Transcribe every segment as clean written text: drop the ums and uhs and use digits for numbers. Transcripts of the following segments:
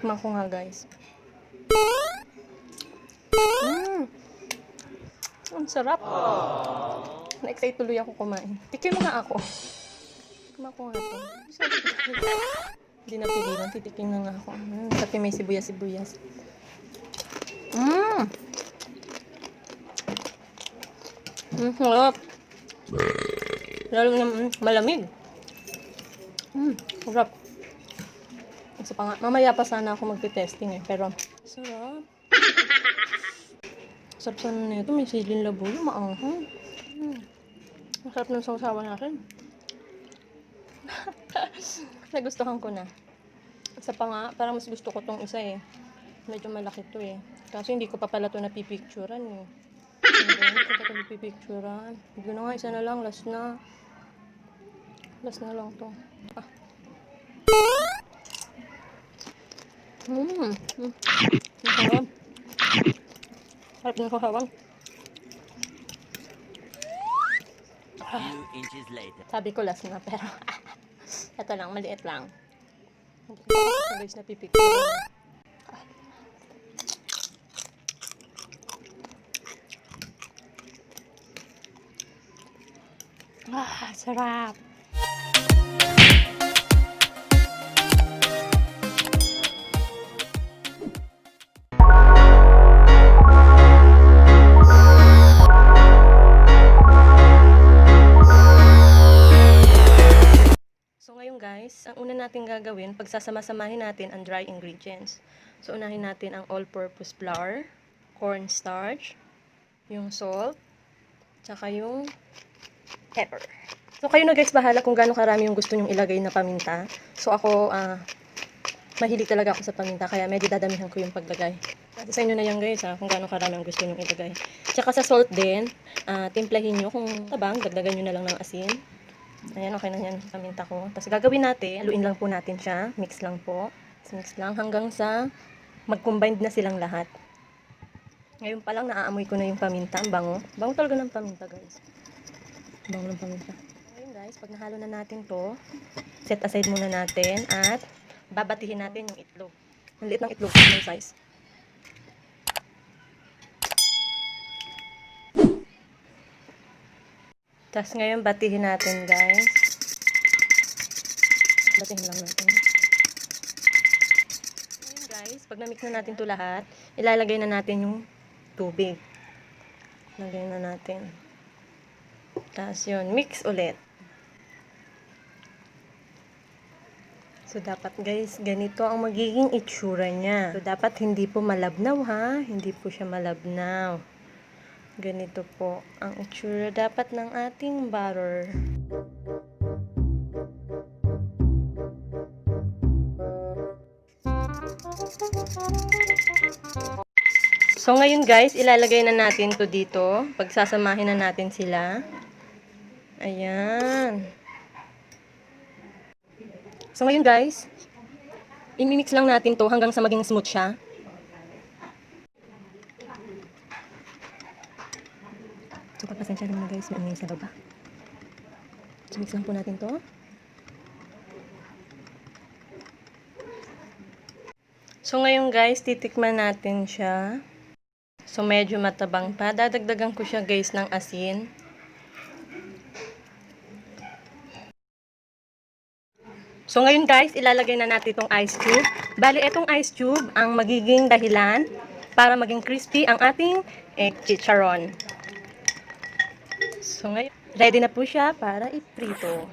Tikman ko nga, guys. Ang sarap. Na-excite tuloy ako kumain. Tikim mo nga ako. Tikman ko nga ito. Hindi na pigilan. Titikim na nga ako. Pati may sibuyas-sibuyas. Sarap. Lalo na malamig. Sarap. Isa pa nga. Mamaya pa sana ako magte-testing eh. Pero, sarap. Sarap sana nito. May siling labuyo. Maanghang. Masarap ng sausawan natin. Nagustuhan ko na. Isa pa nga. Parang mas gusto ko tong isa eh. Medyo malaki to eh. Kasi hindi ko pa pala to napipicturan eh. Hindi ko pa ito napipicturan. Hindi na nga. Isa na lang. Last na. Last na lang to. Masarap. Sarap ng sausawan. Sabi ko last na, pero ito lang, maliit lang. Hindi ko guys napipicturan. Sarap. So ngayon guys, ang una natin gagawin, pagsasama-samahin natin ang dry ingredients. So unahin natin ang all-purpose flour, cornstarch, yung salt, tsaka yung pepper. So kayo na guys, bahala kung gaano karami yung gusto nyong ilagay na paminta. So ako, mahilig talaga ako sa paminta, kaya medyo dadamihan ko yung paglagay. Kasi sa inyo na yan guys, kung gaano karami ang gusto nyong ilagay. Tsaka sa salt din, timplahin nyo kung tabang, dagdagan nyo na lang ng asin. Ayan, okay na yan, paminta ko. Tapos gagawin natin, haluin lang po natin siya. Mix lang po. Mix lang hanggang sa mag-combined na silang lahat. Ngayon pa lang, naaamoy ko na yung paminta. Ang bango. Bango talaga ng paminta, guys. Bango ng paminta. Ngayon, guys, pag nahalo na natin to, set aside muna natin at babatihin natin yung itlog. Ang liit ng itlog, yung size. Tapos ngayon, batihin natin, guys. Batihin lang natin. Ngayon, guys, pag na-mix na natin ito lahat, ilalagay na natin yung tubig. Lagay na natin. Tapos yun, mix ulit. So, dapat, guys, ganito ang magiging itsura niya. So, dapat hindi po malabnaw, ha? Hindi po siya malabnaw. Ganito po ang itsura dapat ng ating batter. So ngayon guys, ilalagay na natin to dito. Pagsasamahin na natin sila. Ayan. So ngayon guys, imimix lang natin to hanggang sa maging smooth siya. So, pagpasensya naman guys, may sa baba. So, mix lang po natin to. So, ngayon guys, titikman natin siya. So, medyo matabang pa. Dadagdagan ko siya guys ng asin. So, ngayon guys, ilalagay na natin itong ice cube. Bali, itong ice cube ang magiging dahilan para maging crispy ang ating egg chicharon. So, ngayon, ready na po siya para iprito. So,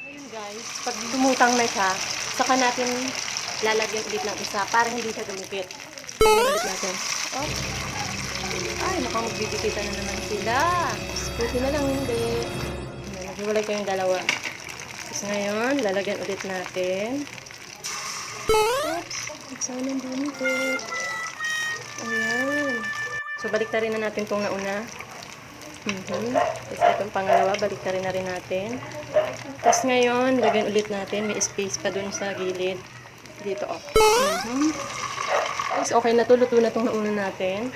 ngayon guys, pag lumutang na siya, saka natin lalagyan ulit ng isa para hindi siya dumikit. Lalagyan ulit natin. Oh. Ay, mukhang magbibikitan na naman sila. Puti na lang hindi. Naghiwalay ko yung dalawa. Tapos ngayon, lalagyan ulit natin. Oops, sana dumikit. Ayan. So, baliktarin na natin itong nauna. Tapos itong pangalawa, baliktarin na rin natin. Tapos ngayon, lagyan ulit natin. May space pa dun sa gilid. Dito, oh. Tapos okay na to, luto na itong nauna natin.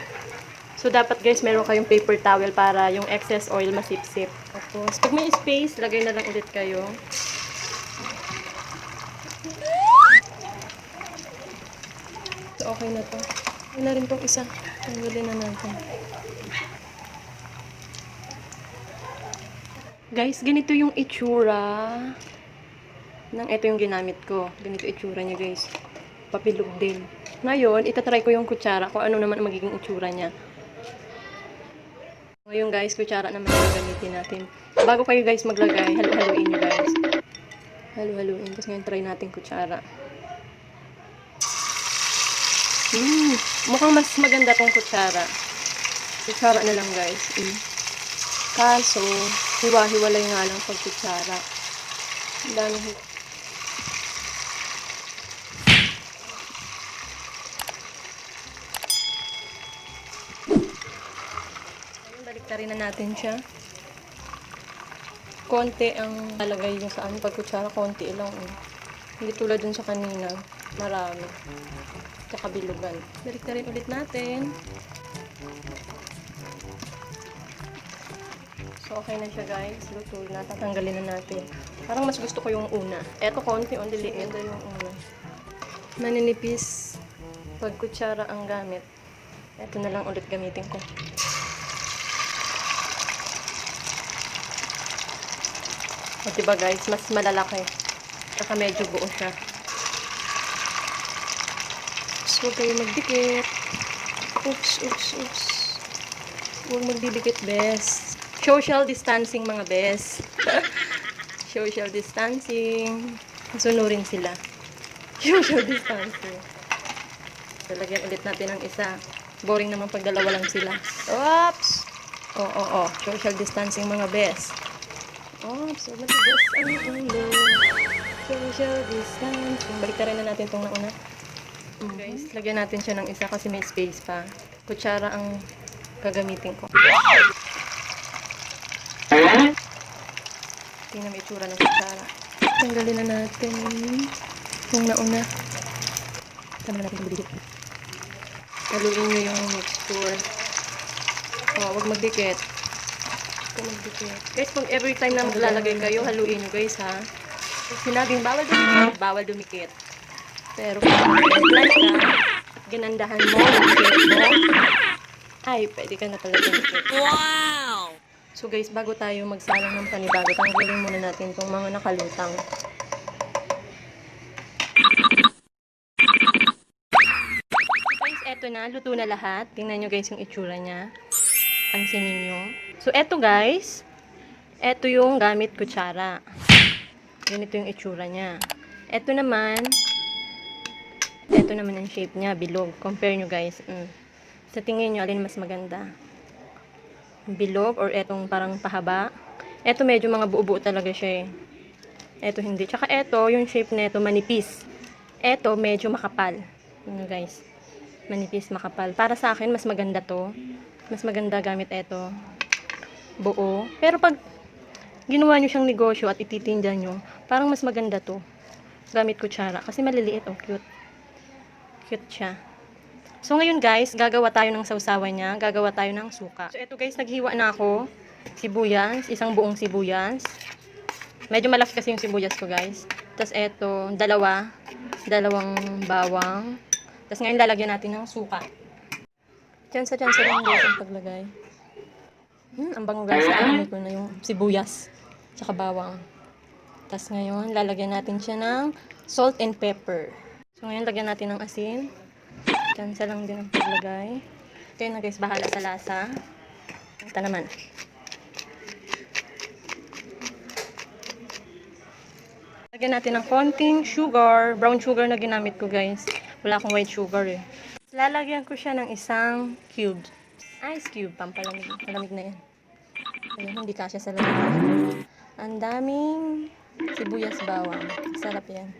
So, dapat guys, meron kayong paper towel para yung excess oil masipsip. Tapos, pag may space, lagay na lang ulit kayo. So, okay na to. Yun na rin tong isa. Tanggalin na natin. Guys, ganito yung itsura ng ito yung ginamit ko. Ganito itsura niya, guys. Papilog din. Ngayon, itatry ko yung kutsara kung ano naman ang magiging itsura niya. Ngayon guys, kutsara naman yung gamitin natin. Bago kayo guys maglagay, halu-haluin nyo guys. Halu-haluin. Tapos ngayon try natin kutsara. Mukhang mas maganda tong kutsara. Kutsara na lang guys. Kaso, hiwa-hiwalay nga lang pag kutsara. Ang dami. Baliktarin na natin siya. Konti ang lalagay yung sa pag kutsara, konti lang. Hindi tulad dun sa kanina. Marami. Tsaka bilugan. Baliktarin ulit natin. So, okay na siya guys. Luto na. Tatanggalin na natin. Parang mas gusto ko yung una. Eto konti, on diliit. Ito yung una. Maninipis. Pag kutsara ang gamit. Eto na lang ulit gamitin ko. O, diba guys, mas malalaki. Saka medyo buo siya. So, huwag kayo magdikit. Oops. Huwag magdidikit, bes. Social distancing, mga bes. Social distancing. Sunurin sila. Social distancing. So, lagyan ulit natin ang isa. Boring naman pag dalawa lang sila. Oops! Oo. Social distancing, mga bes. So matigas ang ulo. Social distancing. Baliktarin na natin itong nauna. Guys, lagyan natin siya ng isa kasi may space pa. Kutsara ang gagamitin ko. Tingnan may itsura ng kutsara. Tanggalin na natin itong nauna. Tama natin itong biligit. Haluin nyo yung mixture. Huwag magdikit. Guys, kung every time na maglalagay kayo, haluin nyo guys ha. Sinabing bawal dumikit. Pero kung apply ka, ginandahan mo yung cake mo, ay, pwede ka na talaga dumikit. Wow! So guys, bago tayo magsalang ng panibago, tanggalin muna natin itong mga nakalutang. Guys, eto na, luto na lahat. Tingnan nyo guys yung itsura niya. Pansinin nyo. So, eto guys, eto yung gamit kutsara. Ganito yung itsura niya. Eto naman ang shape niya, bilog. Compare nyo guys. Sa tingin nyo, alin mas maganda? Bilog or etong parang pahaba? Eto medyo mga buo-buo talaga siya eh. Eto hindi. Tsaka eto, yung shape neto manipis. Eto medyo makapal. Ano guys? Manipis, makapal. Para sa akin, mas maganda to. Mas maganda gamit eto. Buo. Pero pag ginawa nyo siyang negosyo at ititinda nyo, parang mas maganda to. Gamit kutsara. Kasi maliliit. Cute. Cute siya. So, ngayon guys, gagawa tayo ng sausawan niya. Gagawa tayo ng suka. So, eto guys, naghiwa na ako. Sibuyas. Isang buong sibuyas. Medyo malaki kasi yung sibuyas ko guys. Tapos eto, dalawang bawang. Tapos ngayon lalagyan natin ng suka. Tiyansa lang guys ang paglagay. Ang bango guys. Alam ko na yung sibuyas. Tsaka bawang. Tapos ngayon, lalagyan natin siya ng salt and pepper. So ngayon, lagyan natin ng asin. Tiyansa lang din ang paglagay. Kayo na guys, bahala sa lasa. Ito naman. Lagyan natin ng konting sugar. Brown sugar na ginamit ko guys. Wala akong white sugar eh. Lalagyan ko siya ng isang cube. Ice cube. Pampalamig. Malamig na yan. Ayun, hindi kasya sa lamig. Ang daming sibuyas bawang. Sarap yan.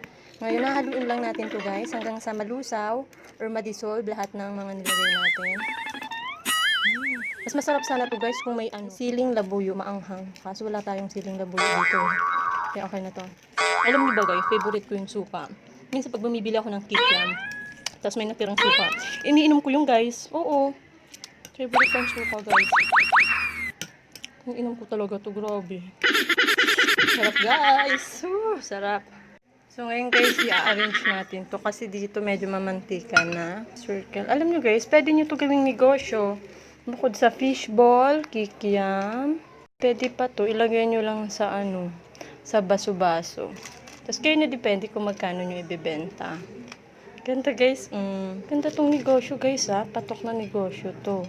Ngayon, nahaluin lang natin to guys hanggang sa malusaw or madissolve lahat ng mga nilagay natin. Mas masarap sana to guys kung may siling labuyo maanghang. Kaso wala tayong siling labuyo dito. Kaya okay na to. Alam niyo ba guys, favorite ko yung suka. Minsan pag bumibili ako ng kikiam, tapos may natirang suka, iniinom ko yung guys. Oo. Favorite pang suka, guys. Ang inom ko talaga to, grabe. Sarap, guys. Sarap. So, ngayon guys, i-arrange natin to kasi dito medyo mamantika na circle. Alam nyo guys, pwede nyo to gawing negosyo. Bukod sa fishball, kikiam, pwede pa to, ilagay nyo lang sa sa baso-baso. Tapos kayo na depende kung magkano nyo ibebenta. Ganda guys, ganda tong negosyo guys ha, patok na negosyo to.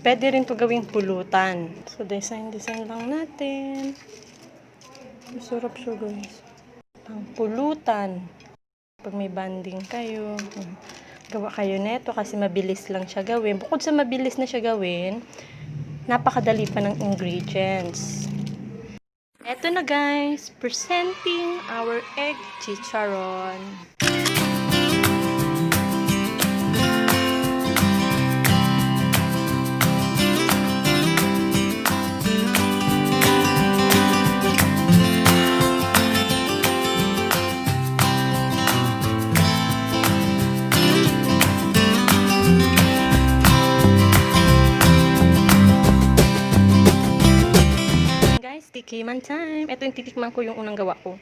Pwede rin to gawing pulutan. So, design lang natin. Masarap siya guys. Pang pulutan. Pag may banding kayo, gawa kayo neto kasi mabilis lang siya gawin. Bukod sa mabilis na siya gawin, napakadali pa ng ingredients. Eto na guys, presenting our egg chicharon. Tikiman time. Ito yung titikman ko yung unang gawa ko.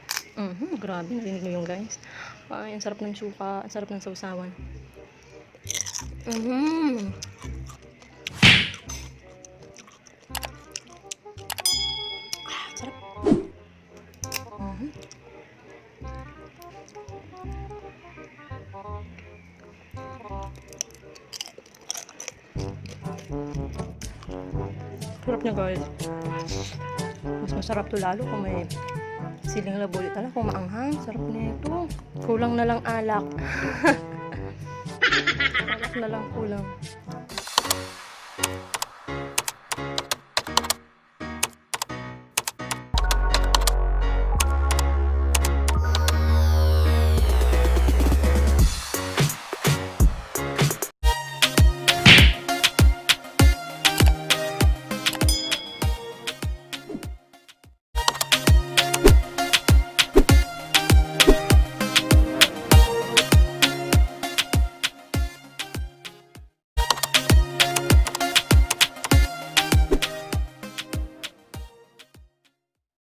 Grabe, narinig mo yung guys. Ay, ang sarap ng suka. Ang sarap ng sausawan. Sarap. Sarap niya guys. Mas masarap to lalo kung may siling labulit. Alam, kung maanghang, sarap nito. Kulang na lang alak. Alak na lang kulang.